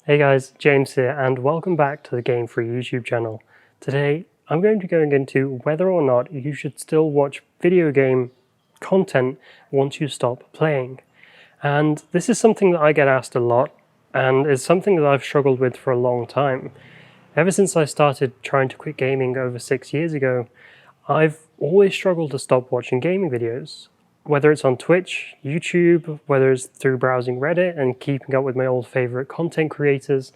Hey guys, James here, and welcome back to the Gamefree YouTube channel. Today, I'm going to be going into whether or not you should still watch video game content once you stop playing. And this is something that I get asked a lot, and is something that I've struggled with for a long time. Ever since I started trying to quit gaming over 6 years ago, I've always struggled to stop watching gaming videos. Whether it's on Twitch, YouTube, whether it's through browsing Reddit and keeping up with my old favorite content creators,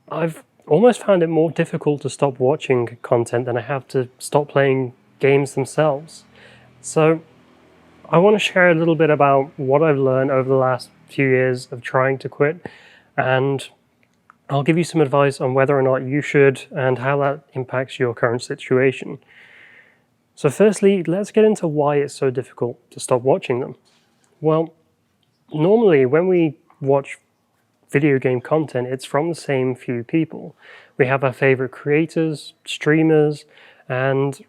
I've almost found it more difficult to stop watching content than I have to stop playing games themselves. So I want to share a little bit about what I've learned over the last few years of trying to quit, and I'll give you some advice on whether or not you should and how that impacts your current situation. So firstly, let's get into why it's so difficult to stop watching them. Well, normally when we watch video game content, it's from the same few people. We have our favorite creators, streamers, and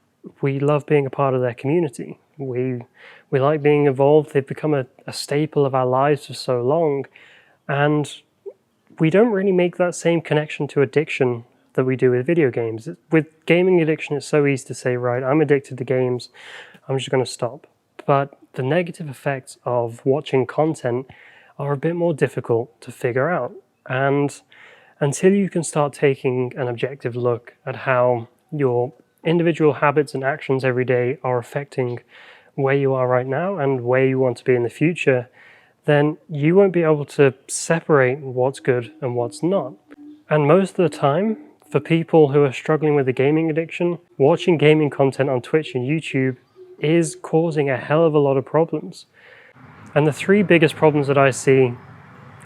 we love being a part of their community. We like being involved. They've become a staple of our lives for so long, and we don't really make that same connection to addiction that we do with video games. With gaming addiction, it's so easy to say, right, I'm addicted to games, I'm just going to stop. But the negative effects of watching content are a bit more difficult to figure out. And until you can start taking an objective look at how your individual habits and actions every day are affecting where you are right now and where you want to be in the future, then you won't be able to separate what's good and what's not. And most of the time, for people who are struggling with a gaming addiction, watching gaming content on Twitch and YouTube is causing a hell of a lot of problems. And the three biggest problems that I see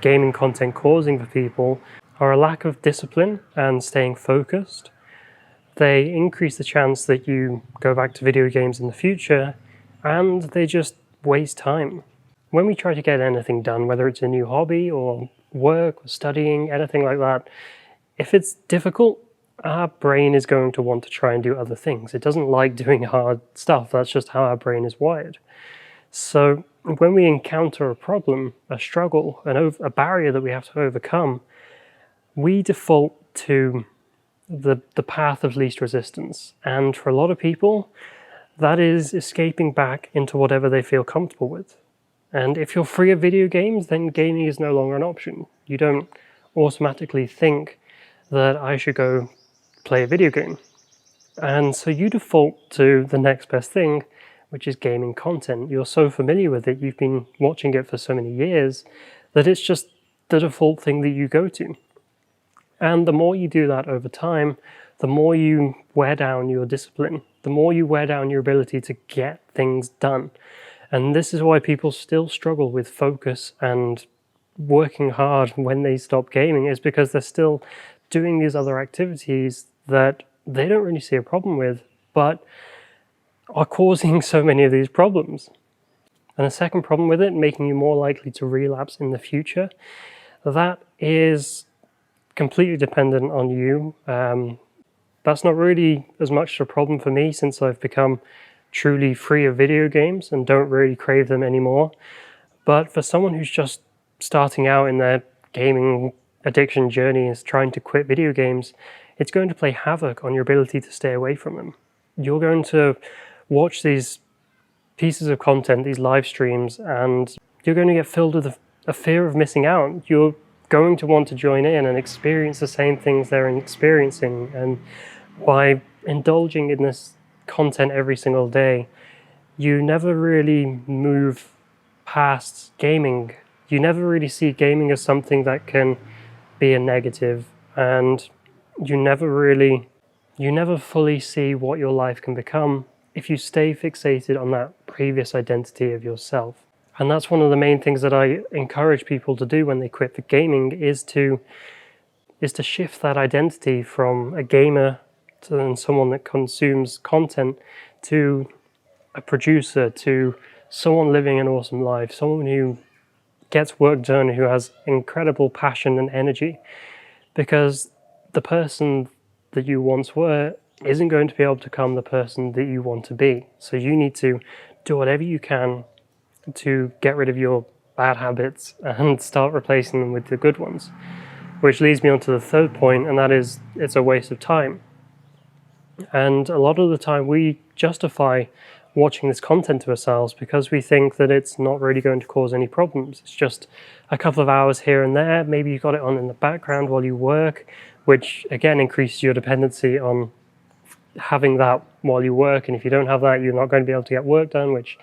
gaming content causing for people are a lack of discipline and staying focused. They increase the chance that you go back to video games in the future, and they just waste time. When we try to get anything done, whether it's a new hobby or work or studying, anything like that, if it's difficult, our brain is going to want to try and do other things. It doesn't like doing hard stuff. That's just how our brain is wired. So when we encounter a problem, a struggle, a barrier that we have to overcome, we default to the path of least resistance. And for a lot of people, that is escaping back into whatever they feel comfortable with. And if you're free of video games, then gaming is no longer an option. You don't automatically think that I should go play a video game. And so you default to the next best thing, which is gaming content. You're so familiar with it, you've been watching it for so many years, that it's just the default thing that you go to. And the more you do that over time, the more you wear down your discipline, the more you wear down your ability to get things done. And this is why people still struggle with focus and working hard when they stop gaming, is because they're still doing these other activities that they don't really see a problem with, but are causing so many of these problems. And the second problem with it, making you more likely to relapse in the future, that is completely dependent on you. That's not really as much a problem for me since I've become truly free of video games and don't really crave them anymore. But for someone who's just starting out in their gaming addiction journey, is trying to quit video games, it's going to play havoc on your ability to stay away from them. You're going to watch these pieces of content, these live streams, and you're going to get filled with a fear of missing out. You're going to want to join in and experience the same things they're experiencing. And by indulging in this content every single day, you never really move past gaming. You never really see gaming as something that can be a negative, and you never fully see what your life can become if you stay fixated on that previous identity of yourself. And that's one of the main things that I encourage people to do when they quit for gaming, is to shift that identity from a gamer to someone that consumes content to a producer, to someone living an awesome life, someone who gets work done, who has incredible passion and energy. Because the person that you once were isn't going to be able to become the person that you want to be. So you need to do whatever you can to get rid of your bad habits and start replacing them with the good ones. which leads me on to the third point, and that is it's a waste of time. And a lot of the time we justify watching this content to ourselves because we think that it's not really going to cause any problems. It's just a couple of hours here and there. Maybe you've got it on in the background while you work, which again increases your dependency on having that while you work. And if you don't have that, you're not going to be able to get work done, which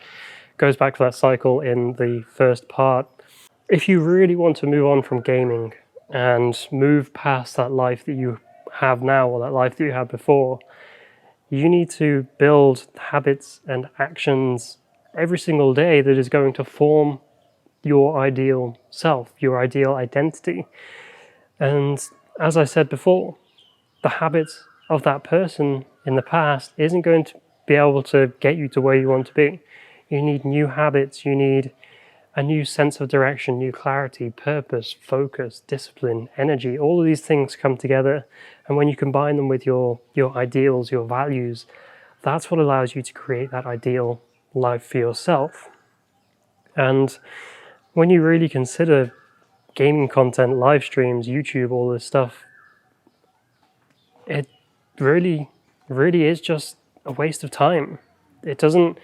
goes back to that cycle in the first part. If you really want to move on from gaming and move past that life that you have now or that life that you had before, you need to build habits and actions every single day that is going to form your ideal self, your ideal identity. And as I said before, the habits of that person in the past isn't going to be able to get you to where you want to be. You need new habits, you need a new sense of direction, new clarity, purpose, focus, discipline, energy. All of these things come together, and when you combine them with your ideals, your values, that's what allows you to create that ideal life for yourself. And when you really consider gaming content, live streams, YouTube, all this stuff, it really is just a waste of time. It doesn't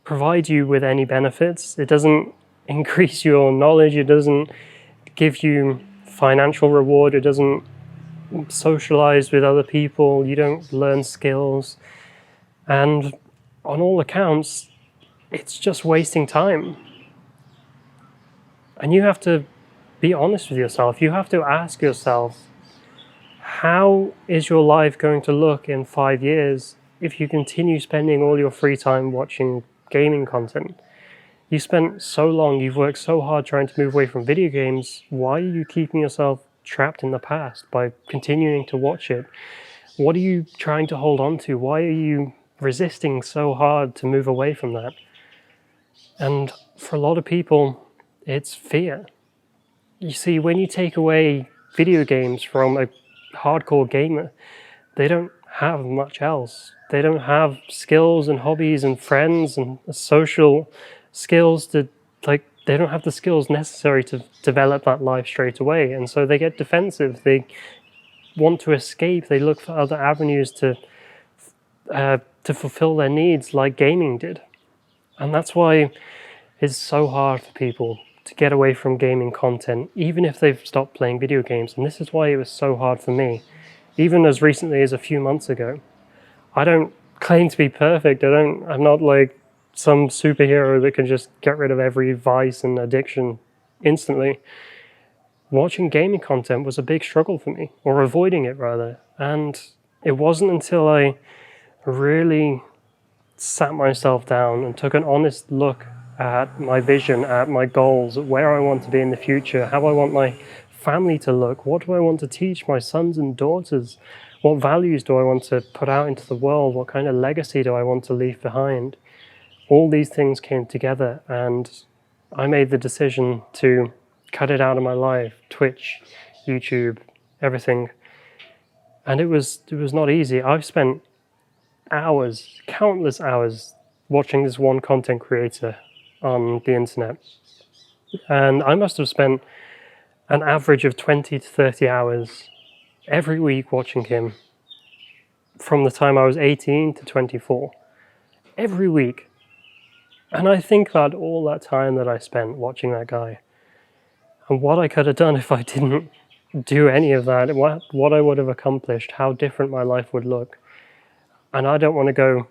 provide you with any benefits. It doesn't increase your knowledge. It doesn't give you financial reward. It doesn't socialize with other people. You don't learn skills. And on all accounts, it's just wasting time. And you have to be honest with yourself. You have to ask yourself, how is your life going to look in 5 years if you continue spending all your free time watching gaming content? You spent so long, you've worked so hard trying to move away from video games. Why are you keeping yourself trapped in the past by continuing to watch it? What are you trying to hold on to? Why are you resisting so hard to move away from that? And for a lot of people, it's fear. You see, when you take away video games from a hardcore gamer, they don't have much else. They don't have skills and hobbies and friends and social skills they don't have the skills necessary to develop that life straight away. And so they get defensive. They want to escape. They look for other avenues to fulfill their needs like gaming did. And that's why it's so hard for people to get away from gaming content, even if they've stopped playing video games. And this is why it was so hard for me, even as recently as a few months ago. I don't claim to be perfect. I'm not like some superhero that can just get rid of every vice and addiction instantly. Watching gaming content was a big struggle for me, or avoiding it rather. And it wasn't until I really sat myself down and took an honest look at my vision, at my goals, at where I want to be in the future, how I want my family to look, what do I want to teach my sons and daughters, what values do I want to put out into the world, what kind of legacy do I want to leave behind. All these things came together, and I made the decision to cut it out of my life, Twitch, YouTube, everything. And it was not easy. I've spent hours, countless hours, watching this one content creator on the internet. And I must have spent an average of 20 to 30 hours every week watching him from the time I was 18 to 24. Every week. And I think about all that time that I spent watching that guy and what I could have done if I didn't do any of that, what I would have accomplished, how different my life would look. And I don't want to go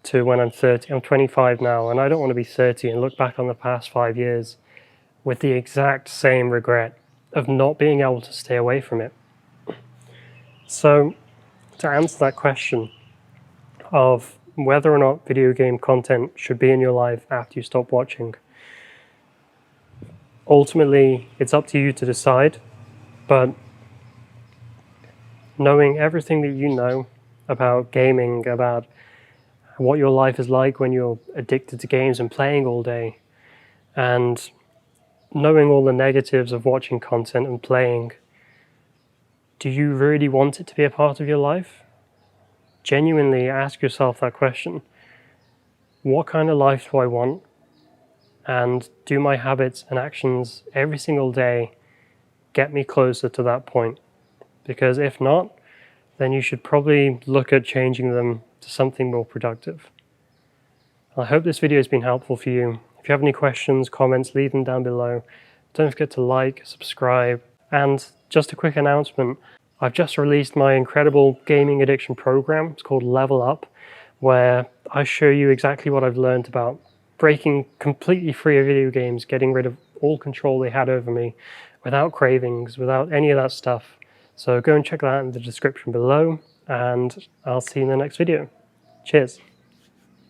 to when I'm 30. I'm 25 now, and I don't want to be 30 and look back on the past 5 years with the exact same regret of not being able to stay away from it. So, to answer that question of whether or not video game content should be in your life after you stop watching, ultimately, it's up to you to decide, but knowing everything that you know about gaming, about what your life is like when you're addicted to games and playing all day, and knowing all the negatives of watching content and playing, do you really want it to be a part of your life? Genuinely ask yourself that question. What kind of life do I want? And do my habits and actions every single day get me closer to that point. Because if not, then you should probably look at changing them to something more productive. I hope this video has been helpful for you. If you have any questions, comments, leave them down below. Don't forget to like, subscribe, and just a quick announcement. I've just released my incredible gaming addiction program. It's called Level Up, where I show you exactly what I've learned about breaking completely free of video games, getting rid of all control they had over me, without cravings, without any of that stuff. So go and check that out in the description below, and I'll see you in the next video. Cheers.